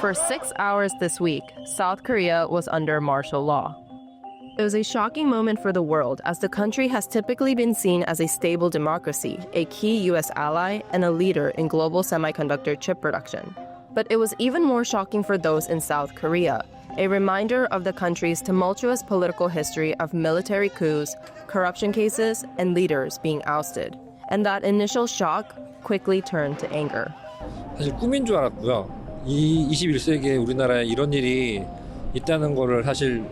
For 6 hours this week, South Korea was under martial law. It was a shocking moment for the world, as the country has typically been seen as a stable democracy, a key U.S. ally, and a leader in global semiconductor chip production. But it was even more shocking for those in South Korea, a reminder of the country's tumultuous political history of military coups, corruption cases, and leaders being ousted. And that initial shock quickly turned to anger. 사실 꿈인 줄 알았고요. 이 21세기에 우리나라에 이런 일이 있다는 거를 사실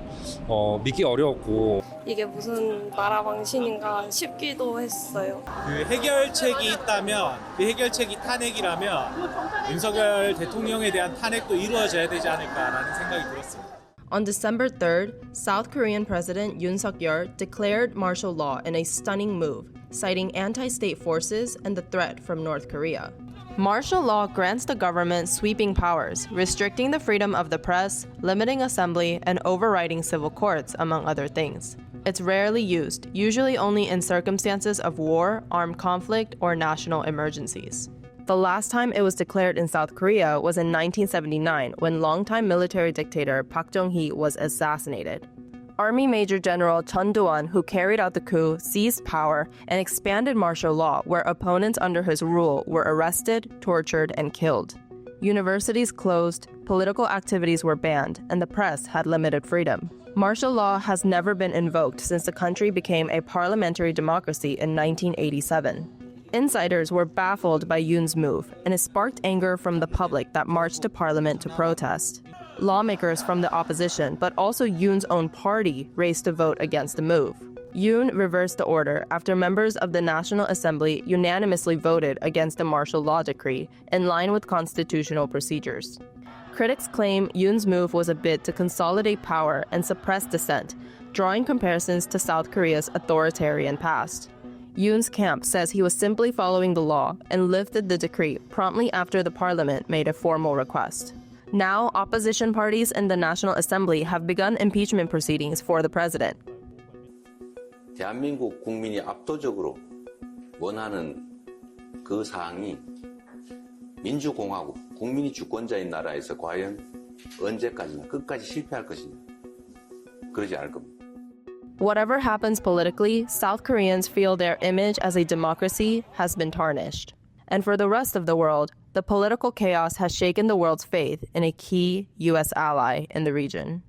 믿기 어려웠고 이게 무슨 나라 망신인가 싶기도 했어요. 그 해결책이 있다면 그 해결책이 탄핵이라면 윤석열 대통령에 대한 탄핵도 이루어져야 되지 않을까라는 생각이 들었습니다. On December 3rd, South Korean President Yoon Suk Yeol declared martial law in a stunning move, citing anti-state forces and the threat from North Korea. Martial law grants the government sweeping powers, restricting the freedom of the press, limiting assembly, and overriding civil courts, among other things. It's rarely used, usually only in circumstances of war, armed conflict, or national emergencies. The last time it was declared in South Korea was in 1979, when longtime military dictator Park Chung-hee was assassinated. Army Major General Chun Do-won, who carried out the coup, seized power and expanded martial law, where opponents under his rule were arrested, tortured, and killed. Universities closed, political activities were banned, and the press had limited freedom. Martial law has never been invoked since the country became a parliamentary democracy in 1987. Insiders were baffled by Yoon's move, and it sparked anger from the public that marched to parliament to protest. Lawmakers from the opposition, but also Yoon's own party, raced to vote against the move. Yoon reversed the order after members of the National Assembly unanimously voted against the martial law decree, in line with constitutional procedures. Critics claim Yoon's move was a bid to consolidate power and suppress dissent, drawing comparisons to South Korea's authoritarian past. Yoon's camp says he was simply following the law and lifted the decree promptly after the parliament made a formal request. Now, opposition parties in the National Assembly have begun impeachment proceedings for the president. 대한민국 국민이 압도적으로 원하는 그 사항이 민주공화국, 국민이 주권자인 나라에서 과연 언제까지나 끝까지 실패할 것이냐. 그러지 않을 겁니다. Whatever happens politically, South Koreans feel their image as a democracy has been tarnished. And for the rest of the world, the political chaos has shaken the world's faith in a key U.S. ally in the region.